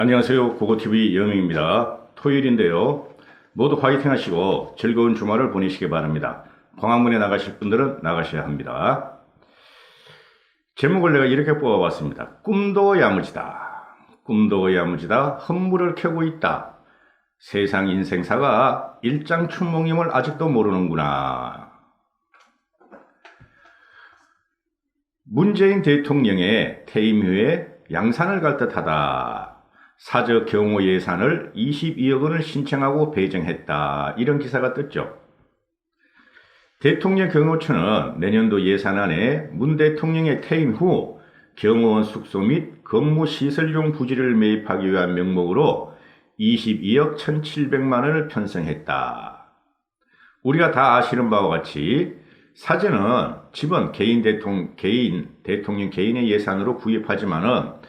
안녕하세요. 고고TV 영영입니다. 토요일인데요. 모두 화이팅 하시고 즐거운 주말을 보내시기 바랍니다. 광화문에 나가실 분들은 나가셔야 합니다. 제목을 내가 이렇게 뽑아봤습니다. 꿈도 야무지다. 꿈도 야무지다. 헛물을 캐고 있다. 세상 인생사가 일장춘몽임을 아직도 모르는구나. 문재인 대통령의 퇴임 후에 양산을 갈 듯하다. 사저 경호 예산을 22억 원을 신청하고 배정했다. 이런 기사가 떴죠. 대통령 경호처는 내년도 예산안에 문 대통령의 퇴임 후 경호원 숙소 및 근무시설용 부지를 매입하기 위한 명목으로 22억 1,700만 원을 편성했다. 우리가 다 아시는 바와 같이 사저는 집은 개인 대통령 개인의 예산으로 구입하지만은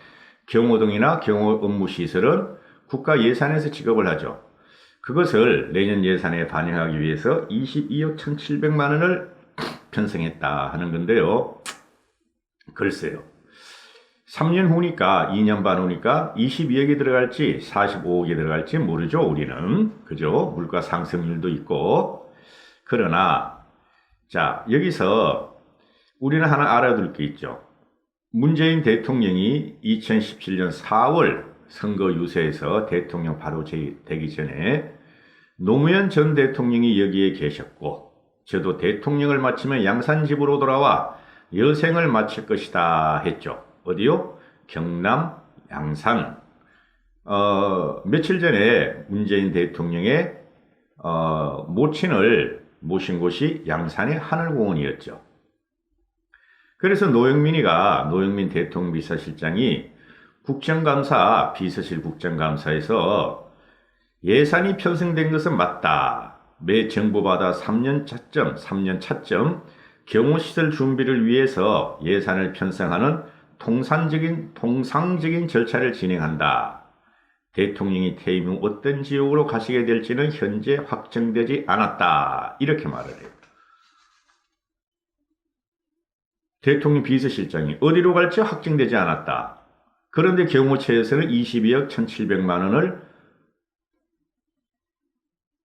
경호동이나 경호 업무 시설은 국가 예산에서 지급을 하죠. 그것을 내년 예산에 반영하기 위해서 22억 1,700만 원을 편성했다 하는 건데요. 글쎄요. 3년 후니까 2년 반 후니까 22억이 들어갈지 45억이 들어갈지 모르죠. 우리는. 그죠? 물가 상승률도 있고. 그러나 자, 여기서 우리는 하나 알아둘 게 있죠. 문재인 대통령이 2017년 4월 선거 유세에서 대통령 바로 되기 전에 노무현 전 대통령이 여기에 계셨고, 저도 대통령을 마치면 양산집으로 돌아와 여생을 마칠 것이다 했죠. 어디요? 경남 양산. 며칠 전에 문재인 대통령의 모친을 모신 곳이 양산의 하늘공원이었죠. 그래서 노영민 대통령 비서실장이 국정감사, 비서실 국정감사에서 예산이 편성된 것은 맞다. 매 정부마다 3년 차점 경호시설 준비를 위해서 예산을 편성하는 통상적인 절차를 진행한다. 대통령이 퇴임 후 어떤 지역으로 가시게 될지는 현재 확정되지 않았다. 이렇게 말을 해요. 대통령 비서실장이 어디로 갈지 확정되지 않았다. 그런데 경호처에서는 22억 1,700만 원을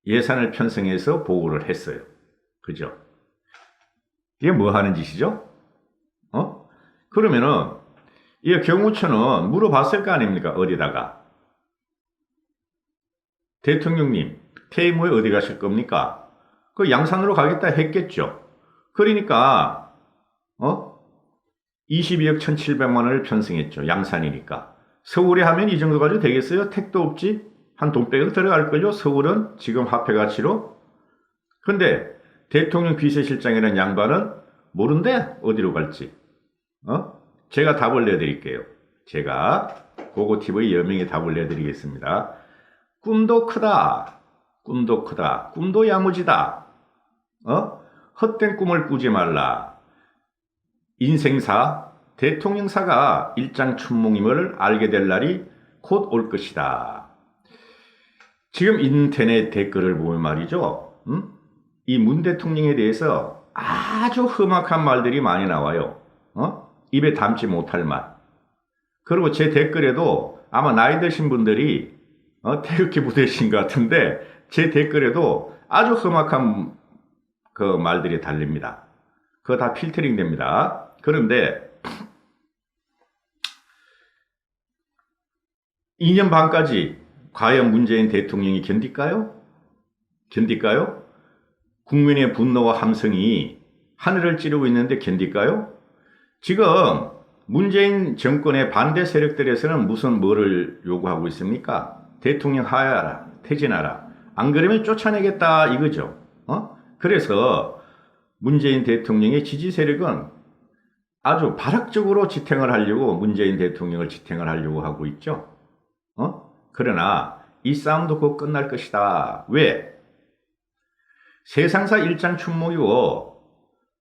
예산을 편성해서 보고를 했어요. 그죠? 이게 뭐 하는 짓이죠? 그러면은 이 경호처는 물어봤을 거 아닙니까? 어디다가. 대통령님, 퇴임 후에 어디 가실 겁니까? 그 양산으로 가겠다 했겠죠. 그러니까 22억 1,700만 원을 편성했죠. 양산이니까. 서울에 하면 이 정도 가지고 되겠어요? 택도 없지? 한 돈백은 들어갈걸요? 서울은 지금 화폐 가치로. 근데 대통령 비서실장이라는 양반은 모른대 어디로 갈지. 제가 답을 내드릴게요. 제가 고고TV 여명의 답을 내드리겠습니다. 꿈도 크다. 꿈도 야무지다. 헛된 꿈을 꾸지 말라. 인생사, 대통령사가 일장춘몽임을 알게 될 날이 곧 올 것이다. 지금 인터넷 댓글을 보면 말이죠. 이 문 대통령에 대해서 아주 험악한 말들이 많이 나와요. 입에 담지 못할 말. 그리고 제 댓글에도 아마 나이 드신 분들이 태극기 부대신 것 같은데 제 댓글에도 아주 험악한 그 말들이 달립니다. 그거 다 필터링 됩니다. 그런데 2년 반까지 과연 문재인 대통령이 견딜까요? 국민의 분노와 함성이 하늘을 찌르고 있는데 견딜까요? 지금 문재인 정권의 반대 세력들에서는 뭐를 요구하고 있습니까? 대통령 하야하라, 퇴진하라. 안 그러면 쫓아내겠다 이거죠. 그래서 문재인 대통령의 지지 세력은 아주 발악적으로 지탱을 하려고 문재인 대통령을 지탱을 하려고 하고 있죠. 그러나 이 싸움도 곧 끝날 것이다. 왜? 세상사 일장춘몽이고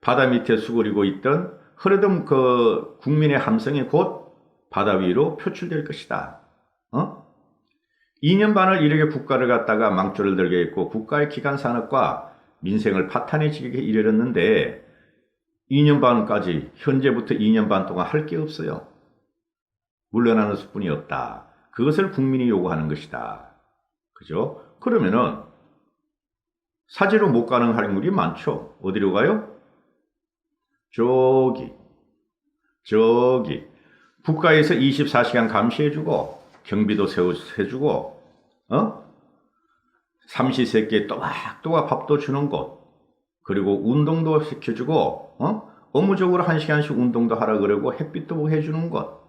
바다 밑에 수그리고 있던 흐르던 그 국민의 함성이 곧 바다 위로 표출될 것이다. 2년 반을 이렇게 국가를 갖다가 망조를 들게 했고 국가의 기간 산업과 민생을 파탄해지게 이르렀는데 2년 반까지 현재부터 2년 반 동안 할 게 없어요. 물러나는 수뿐이 없다. 그것을 국민이 요구하는 것이다. 그죠? 그러면은 사지로 못 가는 할인물이 많죠. 어디로 가요? 저기 국가에서 24시간 감시해주고 경비도 세워주고 삼시세끼 또박또박 밥도 주는 곳, 그리고 운동도 시켜주고 업무적으로 1시간씩 운동도 하라 그러고 햇빛도 해주는 곳,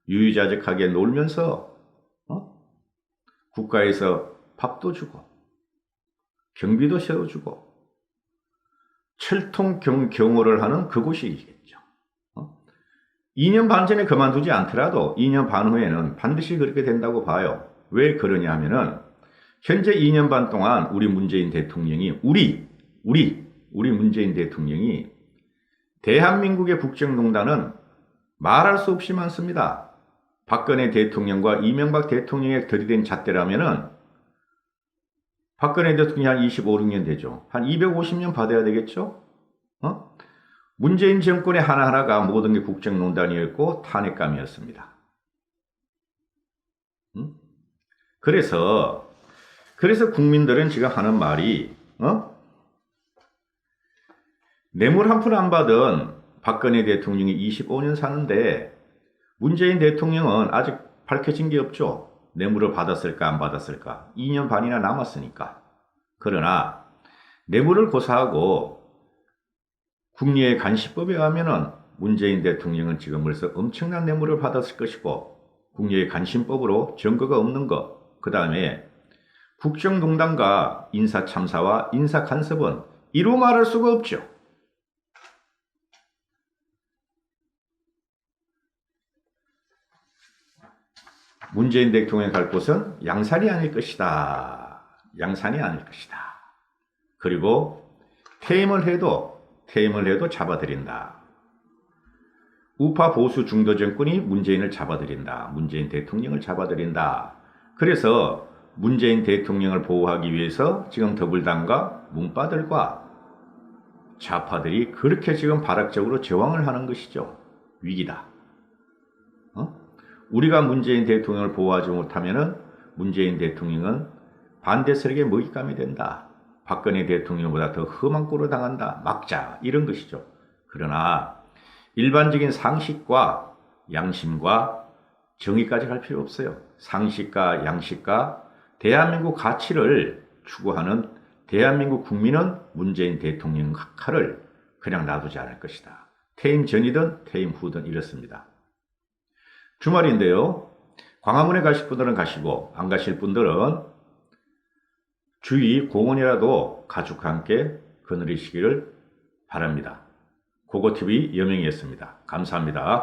유유자적하게 놀면서 국가에서 밥도 주고 경비도 세워주고 철통 경호를 하는 그곳이겠죠. 2년 반 전에 그만두지 않더라도 2년 반 후에는 반드시 그렇게 된다고 봐요. 왜 그러냐 하면은 현재 2년 반 동안 우리 문재인 대통령이 우리 문재인 대통령이 대한민국의 국정농단은 말할 수 없이 많습니다. 박근혜 대통령과 이명박 대통령의 들이댄 잣대라면은 박근혜 대통령이 한 25, 6년 되죠. 한 250년 받아야 되겠죠? 문재인 정권의 하나하나가 모든 게 국정농단이었고 탄핵감이었습니다. 그래서 국민들은 지금 하는 말이 뇌물 한 푼 안 받은 박근혜 대통령이 25년 사는데 문재인 대통령은 아직 밝혀진 게 없죠. 뇌물을 받았을까 안 받았을까. 2년 반이나 남았으니까. 그러나 뇌물을 고사하고 국리의 간시법에 의하면은 문재인 대통령은 지금 벌써 엄청난 뇌물을 받았을 것이고 국리의 간신법으로 증거가 없는 것, 그 다음에 국정농단과 인사참사와 인사간섭은 이루 말할 수가 없죠. 문재인 대통령이 갈 곳은 양산이 아닐 것이다. 양산이 아닐 것이다. 그리고 퇴임을 해도 잡아들인다. 우파 보수 중도 정권이 문재인을 잡아들인다. 문재인 대통령을 잡아들인다. 그래서 문재인 대통령을 보호하기 위해서 지금 더불당과 문파들과 좌파들이 그렇게 지금 발악적으로 저항을 하는 것이죠. 위기다. 우리가 문재인 대통령을 보호하지 못하면은 문재인 대통령은 반대 세력의 먹잇감이 된다. 박근혜 대통령보다 더 험한 꼴을 당한다. 막자. 이런 것이죠. 그러나 일반적인 상식과 양심과 정의까지 갈 필요 없어요. 상식과 양식과 대한민국 가치를 추구하는 대한민국 국민은 문재인 대통령 칼을 그냥 놔두지 않을 것이다. 퇴임 전이든 퇴임 후든 이렇습니다. 주말인데요. 광화문에 가실 분들은 가시고 안 가실 분들은 주위 공원이라도 가족과 함께 거느리시기를 바랍니다. 고고TV 여명이었습니다. 감사합니다.